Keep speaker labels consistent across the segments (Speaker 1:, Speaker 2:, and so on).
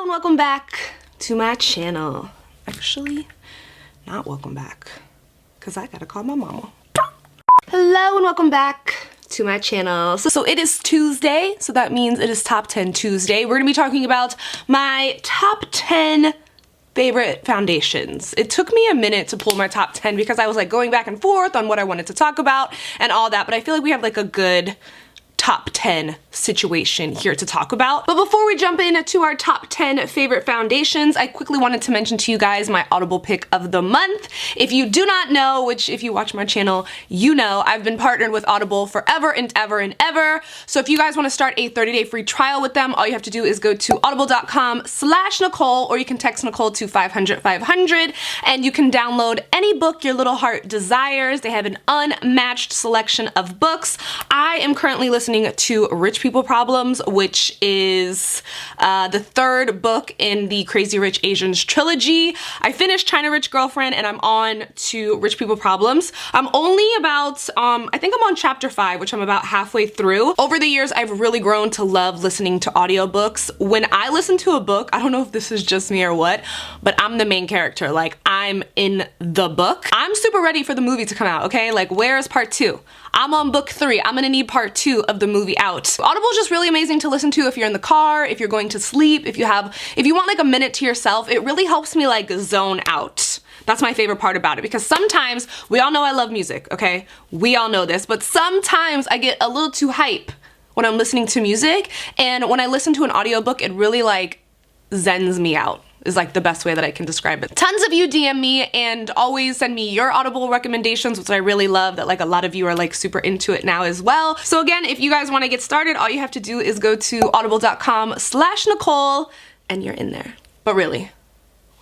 Speaker 1: and welcome back to my channel. Actually, not welcome back, because I gotta call my mama. Hello and welcome back to my channel. So it is Tuesday, so that means it is Top 10 Tuesday. We're gonna be talking about my top 10 favorite foundations. It took me a minute to pull my top 10 because I was like going back and forth on what I wanted to talk about and all that, but I feel like we have like a good top 10 situation here to talk about. But before we jump into our top 10 favorite foundations, I quickly wanted to mention to you guys my Audible pick of the month. If you do not know, which if you watch my channel, you know, I've been partnered with Audible forever and ever and ever. So if you guys want to start a 30-day free trial with them, all you have to do is go to audible.com/Nicole, or you can text Nicole to 500-500 and you can download any book your little heart desires. They have an unmatched selection of books. I am currently listening to Rich People Problems, which is the third book in the Crazy Rich Asians trilogy. I finished China Rich Girlfriend and I'm on to Rich People Problems. I'm only about, I think I'm on chapter 5, which I'm about halfway through. Over the years, I've really grown to love listening to audiobooks. When I listen to a book, I don't know if this is just me or what, but I'm the main character. Like, I'm in the book. I'm super ready for the movie to come out, okay? Like, where is part 2? I'm on book 3. I'm gonna need part 2 of the movie out. Audible is just really amazing to listen to if you're in the car, if you're going to sleep, if you want like a minute to yourself. It really helps me like zone out. That's my favorite part about it, because sometimes, we all know I love music, okay? We all know this, but sometimes I get a little too hype when I'm listening to music, and when I listen to an audiobook, it really like zens me out, is like the best way that I can describe it. Tons of you DM me and always send me your Audible recommendations, which I really love that like a lot of you are like super into it now as well. So again, if you guys want to get started, all you have to do is go to audible.com/Nicole and you're in there. But really,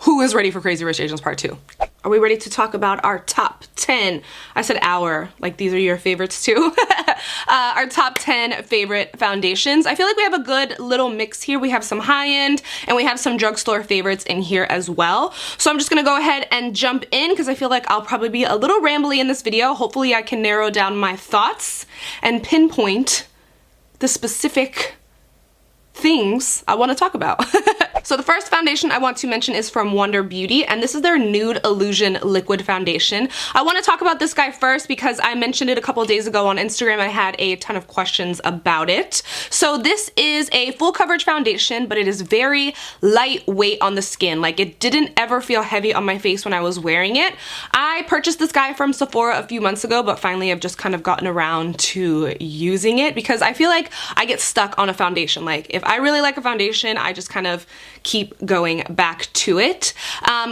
Speaker 1: who is ready for Crazy Rich Asians Part 2? Are we ready to talk about our top 10? I said our, like these are your favorites too. Our top 10 favorite foundations. I feel like we have a good little mix here. We have some high-end and we have some drugstore favorites in here as well. So I'm just gonna go ahead and jump in because I feel like I'll probably be a little rambly in this video. Hopefully I can narrow down my thoughts and pinpoint the specific things I want to talk about. So the first foundation I want to mention is from WanderBeauty, and this is their Nude Illusion Liquid Foundation. I want to talk about this guy first because I mentioned it a couple of days ago on Instagram. I had a ton of questions about it. So this is a full coverage foundation, but it is very lightweight on the skin. Like, it didn't ever feel heavy on my face when I was wearing it. I purchased this guy from Sephora a few months ago, but finally I've just kind of gotten around to using it because I feel like I get stuck on a foundation. Like, if I really like a foundation, I just kind of keep going back to it.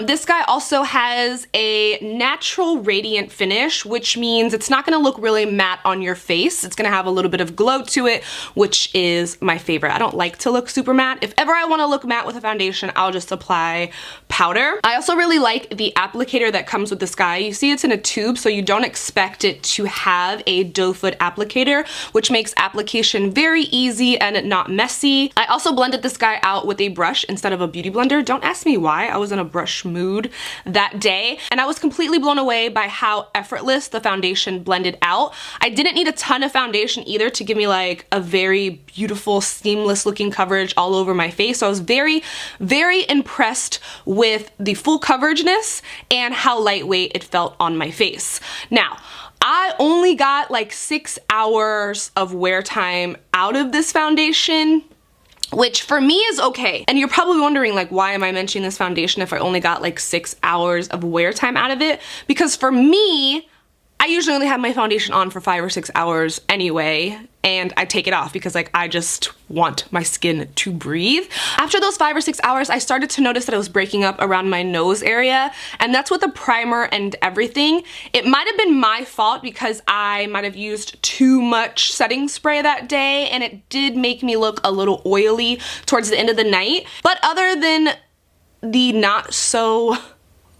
Speaker 1: This guy also has a natural radiant finish, which means it's not gonna look really matte on your face. It's gonna have a little bit of glow to it, which is my favorite. I don't like to look super matte. If ever I wanna look matte with a foundation, I'll just apply powder. I also really like the applicator that comes with this guy. You see it's in a tube, so you don't expect it to have a doe foot applicator, which makes application very easy and not messy. I also blended this guy out with a brush instead of a beauty blender. Don't ask me why. I was in a brush mood that day and I was completely blown away by how effortless the foundation blended out. I didn't need a ton of foundation either to give me like a very beautiful seamless looking coverage all over my face. So I was very, very impressed with the full coverageness and how lightweight it felt on my face. Now, I only got like 6 hours of wear time out of this foundation, which for me is okay. And you're probably wondering like, why am I mentioning this foundation if I only got like 6 hours of wear time out of it? Because for me, I usually only have my foundation on for 5 or 6 hours anyway, and I take it off because like I just want my skin to breathe. After those 5 or 6 hours, I started to notice that it was breaking up around my nose area, and that's with the primer and everything. It might have been my fault because I might have used too much setting spray that day, and it did make me look a little oily towards the end of the night. But other than the not so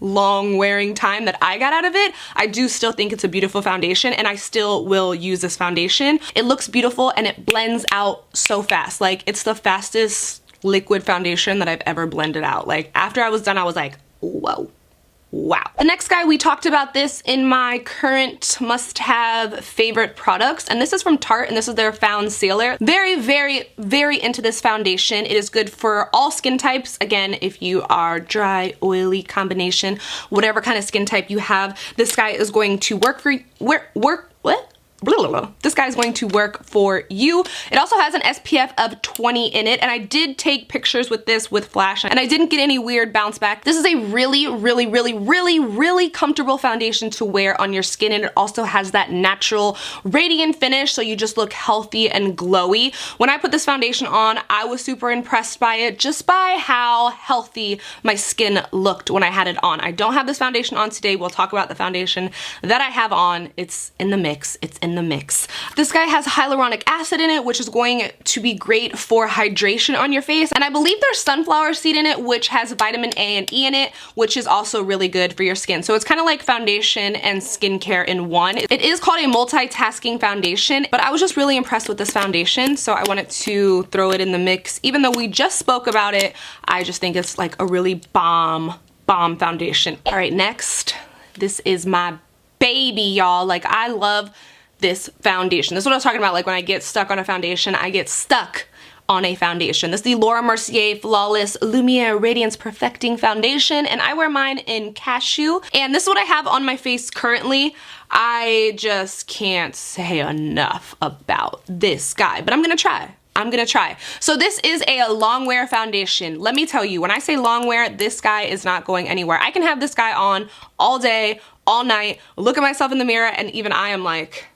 Speaker 1: long wearing time that I got out of it, I do still think it's a beautiful foundation and I still will use this foundation. It looks beautiful and it blends out so fast. Like, it's the fastest liquid foundation that I've ever blended out. Like, after I was done, I was like, whoa. wow. The next guy, we talked about this in my current must-have favorite products, and this is from Tarte, and this is their Foundcealer. Very, very, very into this foundation. It is good for all skin types. Again, if you are dry, oily combination, whatever kind of skin type you have, this guy is going to work for this guy is going to work for you. It also has an SPF of 20 in it, and I did take pictures with this with flash, and I didn't get any weird bounce back. This is a really, really, really, really, really comfortable foundation to wear on your skin, and it also has that natural radiant finish, so you just look healthy and glowy. When I put this foundation on, I was super impressed by it, just by how healthy my skin looked when I had it on. I don't have this foundation on today. We'll talk about the foundation that I have on. It's in the mix. It's in the mix. This guy has hyaluronic acid in it, which is going to be great for hydration on your face. And I believe there's sunflower seed in it, which has vitamin A and E in it, which is also really good for your skin. So it's kind of like foundation and skincare in one. It is called a multitasking foundation, but I was just really impressed with this foundation, so I wanted to throw it in the mix. Even though we just spoke about it, I just think it's like a really bomb foundation. All right, next, this is my baby, y'all. Like, I love this foundation. This is what I was talking about, like when I get stuck on a foundation, I get stuck on a foundation. This is the Laura Mercier Flawless Lumiere Radiance Perfecting Foundation, and I wear mine in Cashew, and this is what I have on my face currently. I just can't say enough about this guy, but I'm gonna try. I'm gonna try. So this is a Longwear foundation. Let me tell you, when I say Longwear, this guy is not going anywhere. I can have this guy on all day, all night, look at myself in the mirror, and even I am like,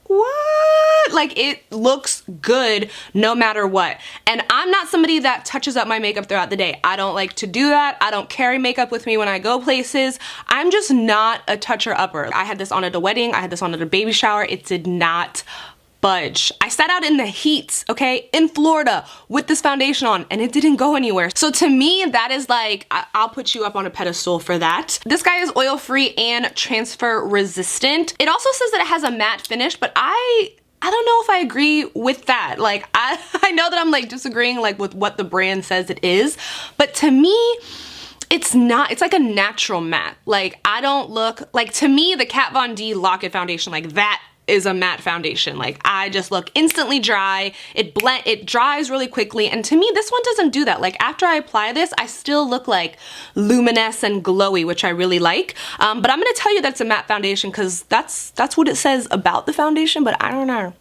Speaker 1: what? Like, it looks good no matter what. And I'm not somebody that touches up my makeup throughout the day. I don't like to do that. I don't carry makeup with me when I go places. I'm just not a toucher-upper. I had this on at a wedding. I had this on at a baby shower. It did not budge. I sat out in the heat, okay, in Florida with this foundation on, and it didn't go anywhere. So to me, that is like, I'll put you up on a pedestal for that. This guy is oil-free and transfer resistant. It also says that it has a matte finish, but I don't know if I agree with that. Like, I know that I'm like disagreeing like with what the brand says it is, but to me, it's not. It's like a natural matte. Like, I don't look, like, to me, the Kat Von D Lock-It foundation, like, that is a matte foundation. Like, I just look instantly dry. It dries really quickly, and to me this one doesn't do that. Like, after I apply this, I still look like luminous and glowy, which I really like. But I'm gonna tell you that's a matte foundation because that's what it says about the foundation, but I don't know.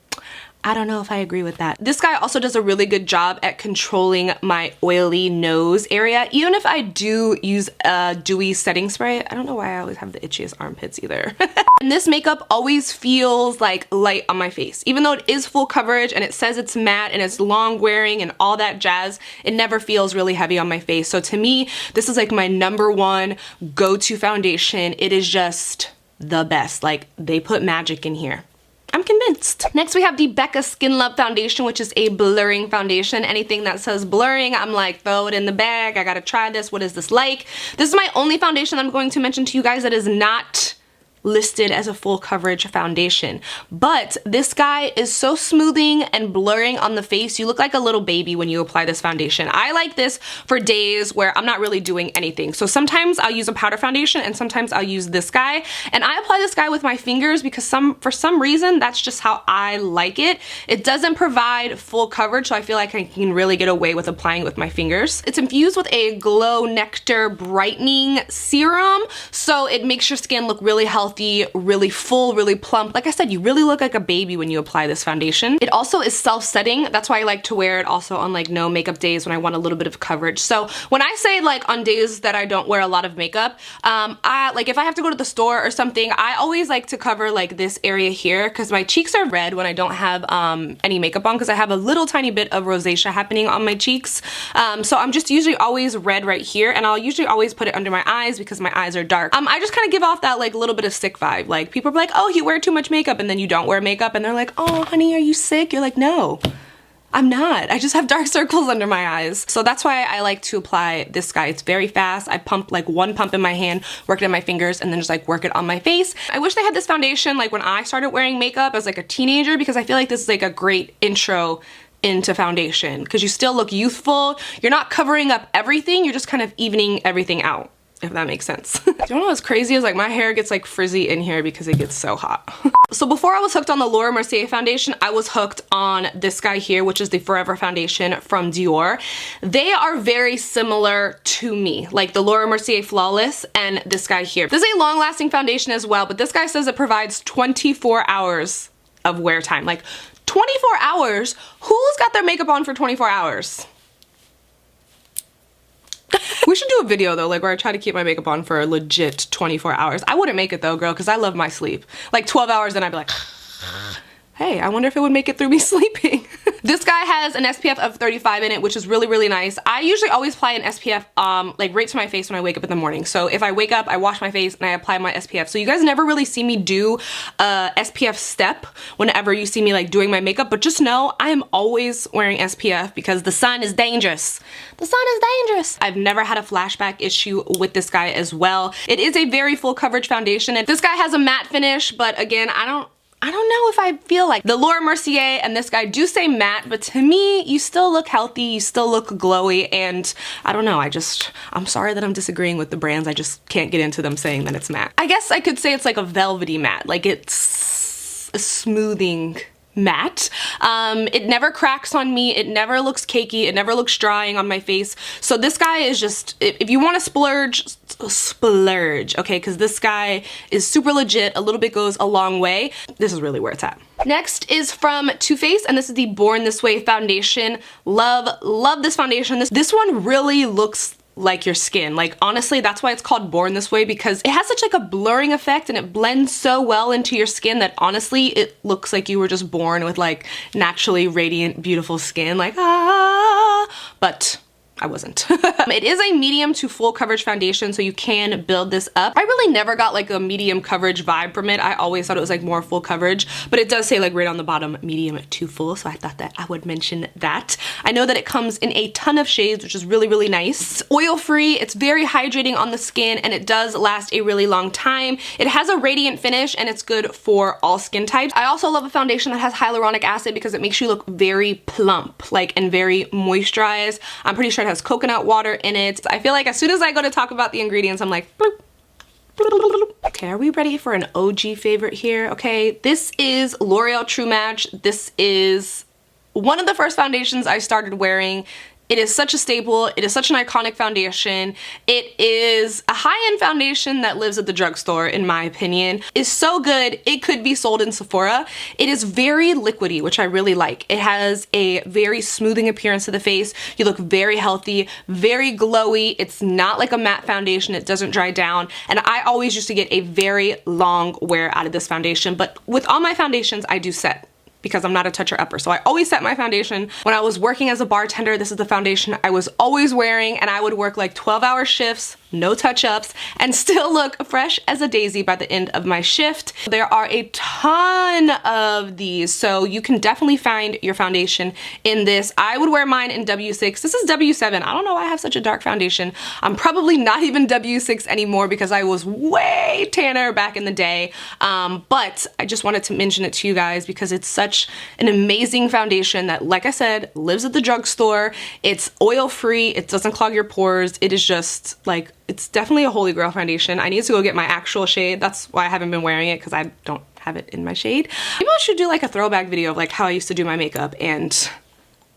Speaker 1: I don't know if I agree with that. This guy also does a really good job at controlling my oily nose area. Even if I do use a dewy setting spray, I don't know why I always have the itchiest armpits either. And this makeup always feels like light on my face. Even though it is full coverage and it says it's matte and it's long wearing and all that jazz, it never feels really heavy on my face. So to me, this is like my #1 go-to foundation. It is just the best. Like, they put magic in here. I'm convinced. Next, we have the Becca Skin Love Foundation, which is a blurring foundation. Anything that says blurring, I'm like, throw it in the bag. I gotta try this. What is this like? This is my only foundation I'm going to mention to you guys that is not listed as a full coverage foundation, but this guy is so smoothing and blurring on the face. You look like a little baby when you apply this foundation. I like this for days where I'm not really doing anything. So sometimes I'll use a powder foundation and sometimes I'll use this guy, and I apply this guy with my fingers because for some reason that's just how I like it. It doesn't provide full coverage, so I feel like I can really get away with applying it with my fingers. It's infused with a Glow Nectar brightening serum, so it makes your skin look really healthy, really full, really plump. Like I said, you really look like a baby when you apply this foundation. It also is self-setting. That's why I like to wear it also on like no makeup days when I want a little bit of coverage. So when I say like on days that I don't wear a lot of makeup, like if I have to go to the store or something, I always like to cover like this area here because my cheeks are red when I don't have any makeup on because I have a little tiny bit of rosacea happening on my cheeks. So I'm just usually always red right here, and I'll usually always put it under my eyes because my eyes are dark. I just kind of give off that like little bit of sick vibe. Like, people are like, oh, you wear too much makeup, and then you don't wear makeup and they're like, oh honey, are you sick? You're like, no, I'm not. I just have dark circles under my eyes. So that's why I like to apply this guy. It's very fast. I pump like one pump in my hand, work it in my fingers, and then just like work it on my face. I wish they had this foundation like when I started wearing makeup as like a teenager, because I feel like this is like a great intro into foundation because you still look youthful. You're not covering up everything. You're just kind of evening everything out. if that makes sense. Do you know what's crazy is like my hair gets like frizzy in here because it gets so hot. So before I was hooked on the Laura Mercier foundation, I was hooked on this guy here, which is the Forever foundation from Dior. They are very similar to me, like the Laura Mercier Flawless and this guy here. This is a long-lasting foundation as well, but this guy says it provides 24 hours of wear time. Like 24 hours? Who's got their makeup on for 24 hours? We should do a video though, like where I try to keep my makeup on for a legit 24 hours. I wouldn't make it though, girl, because I love my sleep. Like 12 hours and I'd be like, hey, I wonder if it would make it through me sleeping. This guy has an SPF of 35 in it, which is really, really nice. I usually always apply an SPF like right to my face when I wake up in the morning. So if I wake up, I wash my face and I apply my SPF. So you guys never really see me do a SPF step whenever you see me like doing my makeup, but just know I am always wearing SPF because the sun is dangerous. The sun is dangerous. I've never had a flashback issue with this guy as well. It is a very full coverage foundation, and this guy has a matte finish, but again, I don't know if I feel like the Laura Mercier and this guy do say matte, but to me, you still look healthy, you still look glowy, and I don't know, I'm sorry that I'm disagreeing with the brands, I just can't get into them saying that it's matte. I guess I could say it's like a velvety matte, like it's a smoothing matte. It never cracks on me, it never looks cakey, it never looks drying on my face. So this guy is just, if you want to splurge, okay, because this guy is super legit. A little bit goes a long way. This is really where it's at. Next is from Too Faced, and this is the Born This Way foundation. Love this foundation. This one really looks like your skin. Like honestly, that's why it's called Born This Way, because it has such like a blurring effect and it blends so well into your skin that honestly it looks like you were just born with like naturally radiant, beautiful skin, like but I wasn't. It is a medium to full coverage foundation, so you can build this up. I really never got like a medium coverage vibe from it. I always thought it was like more full coverage, but it does say like right on the bottom, medium to full, so I thought that I would mention that. I know that it comes in a ton of shades, which is really, really nice. It's oil-free, it's very hydrating on the skin, and it does last a really long time. It has a radiant finish, and it's good for all skin types. I also love a foundation that has hyaluronic acid because it makes you look very plump, like, and very moisturized. I'm pretty sure it has coconut water in it. I feel like as soon as I go to talk about the ingredients, I'm like, bloop, bloop, bloop, bloop. Okay, are we ready for an OG favorite here? Okay, this is L'Oreal True Match. This is one of the first foundations I started wearing. It is such a staple. It is such an iconic foundation. It is a high-end foundation that lives at the drugstore, in my opinion. It's so good, it could be sold in Sephora. It is very liquidy, which I really like. It has a very smoothing appearance to the face. You look very healthy, very glowy. It's not like a matte foundation. It doesn't dry down. And I always used to get a very long wear out of this foundation. But with all my foundations, I do set, because I'm not a toucher upper. So I always set my foundation. When I was working as a bartender, this is the foundation I was always wearing, and I would work like 12-hour shifts, no touch-ups, and still look fresh as a daisy by the end of my shift. There are a ton of these, so you can definitely find your foundation in this. I would wear mine in W6. This is W7. I don't know why I have such a dark foundation. I'm probably not even W6 anymore because I was way tanner back in the day, but I just wanted to mention it to you guys because it's such an amazing foundation that, like I said, lives at the drugstore. It's oil-free, it doesn't clog your pores. It is just like, it's definitely a holy grail foundation. I need to go get my actual shade. That's why I haven't been wearing it, because I don't have it in my shade. Maybe I should do like a throwback video of like how I used to do my makeup and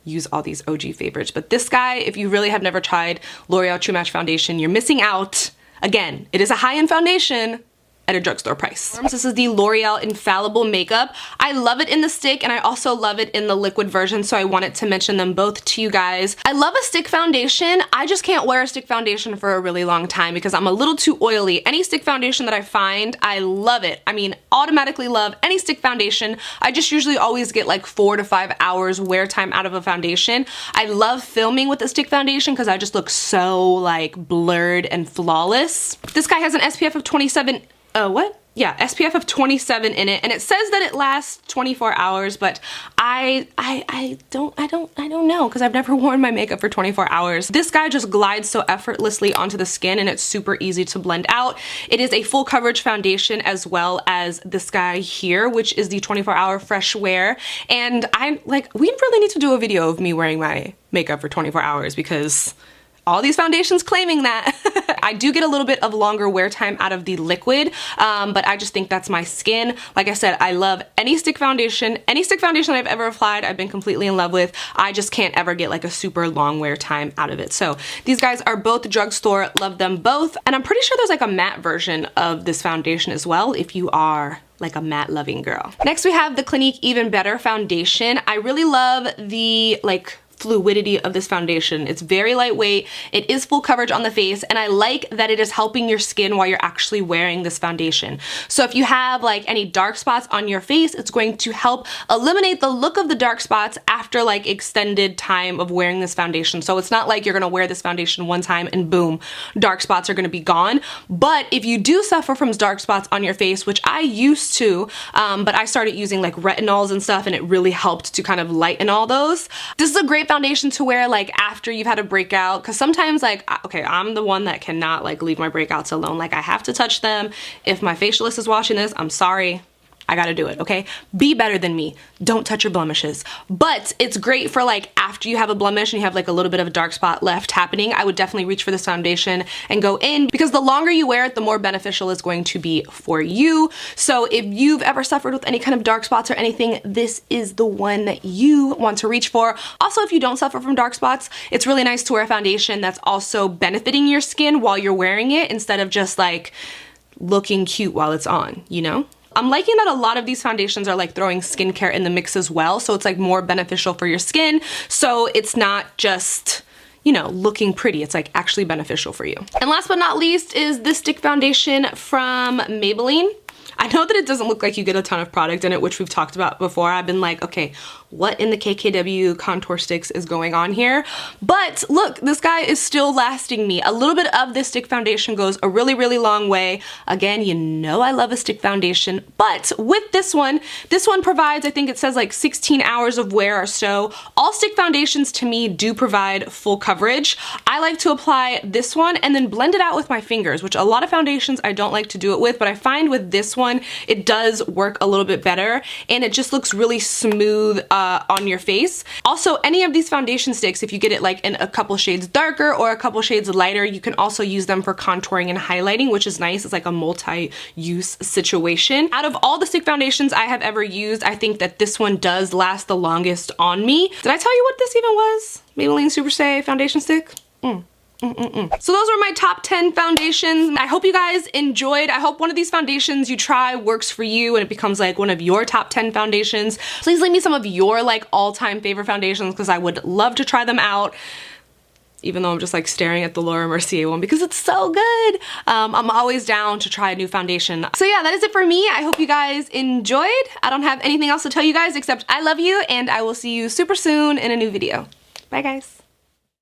Speaker 1: use all these OG favorites. But this guy, if you really have never tried L'Oreal True Match foundation, you're missing out. Again, it is a high-end foundation at a drugstore price. This is the L'Oreal Infallible makeup. I love it in the stick, and I also love it in the liquid version, so I wanted to mention them both to you guys. I love a stick foundation. I just can't wear a stick foundation for a really long time because I'm a little too oily. Any stick foundation that I find, I love it. I mean, automatically love any stick foundation. I just usually always get like 4 to 5 hours wear time out of a foundation. I love filming with a stick foundation because I just look so like blurred and flawless. This guy has an SPF of 27. Yeah, SPF of 27 in it, and it says that it lasts 24 hours, but I don't know, because I've never worn my makeup for 24 hours. This guy just glides so effortlessly onto the skin, and it's super easy to blend out. It is a full coverage foundation, as well as this guy here, which is the 24-hour fresh wear, and we really need to do a video of me wearing my makeup for 24 hours, because all these foundations claiming that. I do get a little bit of longer wear time out of the liquid, but I just think that's my skin. Like I said, I love any stick foundation. Any stick foundation that I've ever applied, I've been completely in love with. I just can't ever get like a super long wear time out of it. So these guys are both Drugstore, love them both. And I'm pretty sure there's like a matte version of this foundation as well if you are like a matte loving girl. Next we have the Clinique Even Better foundation. I really love the like fluidity of this foundation. It's very lightweight, it is full coverage on the face, and I like that it is helping your skin while you're actually wearing this foundation. So if you have like any dark spots on your face, it's going to help eliminate the look of the dark spots after like extended time of wearing this foundation. So it's not like you're gonna wear this foundation one time and boom, dark spots are gonna be gone. But if you do suffer from dark spots on your face, which I used to, but I started using like retinols and stuff, and it really helped to kind of lighten all those. This is a great foundation to wear like after you've had a breakout, because sometimes like, okay, I'm the one that cannot like leave my breakouts alone. Like I have to touch them. If my facialist is watching this, I'm sorry, I gotta do it, okay? Be better than me. Don't touch your blemishes. But it's great for like after you have a blemish and you have like a little bit of a dark spot left happening, I would definitely reach for this foundation and go in, because the longer you wear it, the more beneficial it's going to be for you. So if you've ever suffered with any kind of dark spots or anything, this is the one that you want to reach for. Also, if you don't suffer from dark spots, it's really nice to wear a foundation that's also benefiting your skin while you're wearing it, instead of just like looking cute while it's on, you know? I'm liking that a lot of these foundations are like throwing skincare in the mix as well, so it's like more beneficial for your skin. So it's not just, you know, looking pretty, it's like actually beneficial for you. And last but not least is this stick foundation from Maybelline. I know that it doesn't look like you get a ton of product in it, which we've talked about before. I've been like, okay, what in the KKW contour sticks is going on here? But look, this guy is still lasting me. A little bit of this stick foundation goes a really, really long way. Again, you know I love a stick foundation, but with this one provides, I think it says like 16 hours of wear or so. All stick foundations to me do provide full coverage. I like to apply this one and then blend it out with my fingers, which a lot of foundations I don't like to do it with, but I find with this one, it does work a little bit better, and it just looks really smooth on your face. Also, any of these foundation sticks, if you get it like in a couple shades darker or a couple shades lighter, you can also use them for contouring and highlighting, which is nice. It's like a multi-use situation. Out of all the stick foundations I have ever used, I think that this one does last the longest on me. Did I tell you what this even was? Maybelline Super Stay foundation stick? So those were my top 10 foundations. I hope you guys enjoyed. I hope one of these foundations you try works for you and it becomes like one of your top 10 foundations. Please leave me some of your like all-time favorite foundations, because I would love to try them out, even though I'm just like staring at the Laura Mercier one because it's so good. I'm always down to try a new foundation. So yeah, that is it for me. I hope you guys enjoyed. I don't have anything else to tell you guys except I love you, and I will see you super soon in a new video. Bye guys.